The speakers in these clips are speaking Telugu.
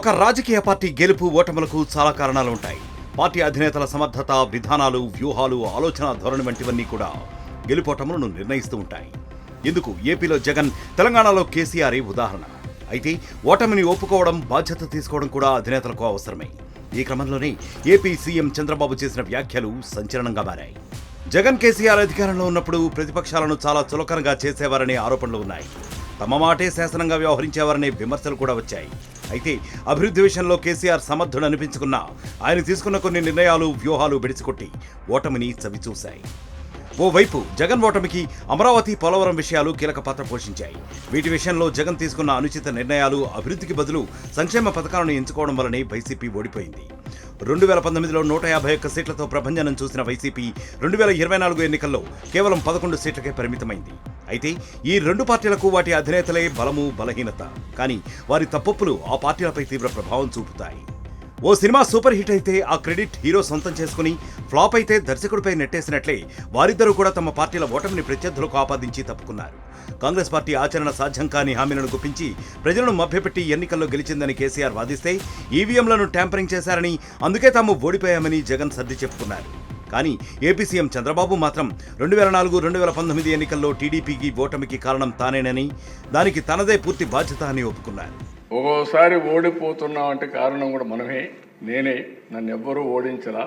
ఒక రాజకీయ పార్టీ గెలుపు ఓటములకు చాలా కారణాలు ఉంటాయి. పార్టీ అధినేతల సమర్థత, విధానాలు, వ్యూహాలు, ఆలోచన ధోరణి వంటివన్నీ కూడా గెలుపోటములను నిర్ణయిస్తూ ఉంటాయి. ఇందుకు ఏపీలో జగన్, తెలంగాణలో కేసీఆర్ ఉదాహరణ. అయితే ఓటమిని ఒప్పుకోవడం, బాధ్యత తీసుకోవడం కూడా అధినేతలకు అవసరమే. ఈ క్రమంలోనే ఏపీ సీఎం చంద్రబాబు చేసిన వ్యాఖ్యలు సంచలనంగా మారాయి. జగన్, కేసీఆర్ అధికారంలో ఉన్నప్పుడు ప్రతిపక్షాలను చాలా చులకనగా చేసేవారనే ఆరోపణలు ఉన్నాయి. తమ మాటే శాసనంగా వ్యవహరించేవారనే విమర్శలు కూడా వచ్చాయి. అయితే అభివృద్ధి విషయంలో కేసీఆర్ సమర్థుడు అనిపించుకున్నా ఆయన తీసుకున్న కొన్ని నిర్ణయాలు, వ్యూహాలు బెడిసికొట్టి ఓటమిని చవిచూశాయి. ఓవైపు జగన్ ఓటమికి అమరావతి, పోలవరం విషయాలు కీలక పాత్ర పోషించాయి. వీటి విషయంలో జగన్ తీసుకున్న అనుచిత నిర్ణయాలు, అభివృద్ధికి బదులు సంక్షేమ పథకాలను ఎంచుకోవడం వల్లనే వైసీపీ ఓడిపోయింది. 2019లో 151 సీట్లతో ప్రభంజనం చూసిన వైసీపీ 2024 ఎన్నికల్లో కేవలం 11 సీట్లకే పరిమితమైంది. అయితే ఈ రెండు పార్టీలకు వాటి అధినేతలే బలము, బలహీనత. కానీ వారి తప్పొప్పులు ఆ పార్టీలపై తీవ్ర ప్రభావం చూపుతాయి. ఓ సినిమా సూపర్ హిట్ అయితే ఆ క్రెడిట్ హీరో సొంతం చేసుకుని, ఫ్లాప్ అయితే దర్శకుడిపై నెట్టేసినట్లే వారిద్దరూ కూడా తమ పార్టీల ఓటమిని ప్రత్యర్థులకు ఆపాదించి తప్పుకున్నారు. కాంగ్రెస్ పార్టీ ఆచరణ సాధ్యం కాని హామీలను గుప్పించి ప్రజలను మభ్యపెట్టి ఎన్నికల్లో గెలిచిందని కేసీఆర్ వాదిస్తే, ఈవీఎంలను ట్యాంపరింగ్ చేశారని, అందుకే తాము ఓడిపోయామని జగన్ సర్ది చెప్పుకున్నారు. కానీ ఏపీ సీఎం చంద్రబాబు మాత్రం 2004-2019 ఎన్నికల్లో టీడీపీకి ఓటమికి కారణం తానేనని, దానికి తనదే పూర్తి బాధ్యత అని ఒప్పుకున్నారు. ఒక్కోసారి ఓడిపోతున్నాం అంటే కారణం కూడా మనమే, నేనే. నన్ను ఎవ్వరూ ఓడించలా.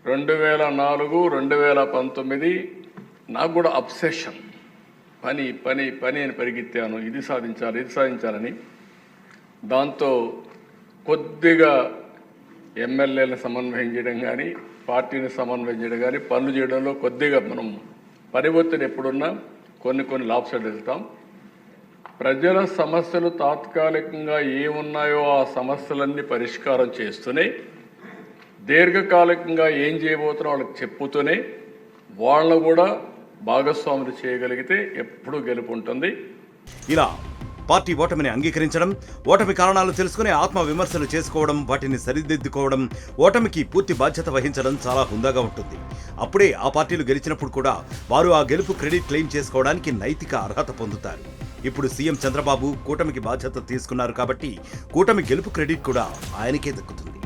2004-2019 నాకు కూడా అబ్సెషన్, పని పని పని అని పరిగెత్తాను. ఇది సాధించాలని. దాంతో కొద్దిగా ఎమ్మెల్యేలను సమన్వయం చేయడం కానీ, పార్టీని సమన్వయం చేయడం కానీ, పనులు చేయడంలో కొద్దిగా మనం పని ఒత్తిడి ఎప్పుడున్నా కొన్ని లాభసాలు వెళ్తాం. ప్రజల సమస్యలు తాత్కాలికంగా ఏమున్నాయో ఆ సమస్యలన్నీ పరిష్కారం చేస్తూనే, దీర్ఘకాలికంగా ఏం చేయబోతున్నా వాళ్ళకి చెప్పుతూనే, వాళ్ళను కూడా భాగస్వాములు చేయగలిగితే ఎప్పుడూ గెలుపు ఉంటుంది. ఇలా పార్టీ ఓటమిని అంగీకరించడం, ఓటమి కారణాలు తెలుసుకుని ఆత్మ విమర్శలు చేసుకోవడం, వాటిని సరిదిద్దుకోవడం, ఓటమికి పూర్తి బాధ్యత వహించడం చాలా హుందాగా ఉంటుంది. అప్పుడే ఆ పార్టీలు గెలిచినప్పుడు కూడా వారు ఆ గెలుపు క్రెడిట్ క్లెయిమ్ చేసుకోవడానికి నైతిక అర్హత పొందుతారు. ఇప్పుడు సీఎం చంద్రబాబు కూటమికి బాధ్యత తీసుకున్నారు కాబట్టి కూటమి గెలుపు క్రెడిట్ కూడా ఆయనకే దక్కుతుంది.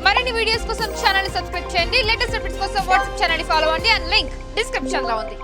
మరిన్ని వీడియోస్ కోసం ఛానల్ ని సబ్స్క్రైబ్ చేయండి. లేటెస్ట్ అప్డేట్స్ కోసం వాట్సాప్ ఛానల్ ని ఫాలో అవ్వండి. అండ్ లింక్ డిస్క్రిప్షన్ లో ఉంది.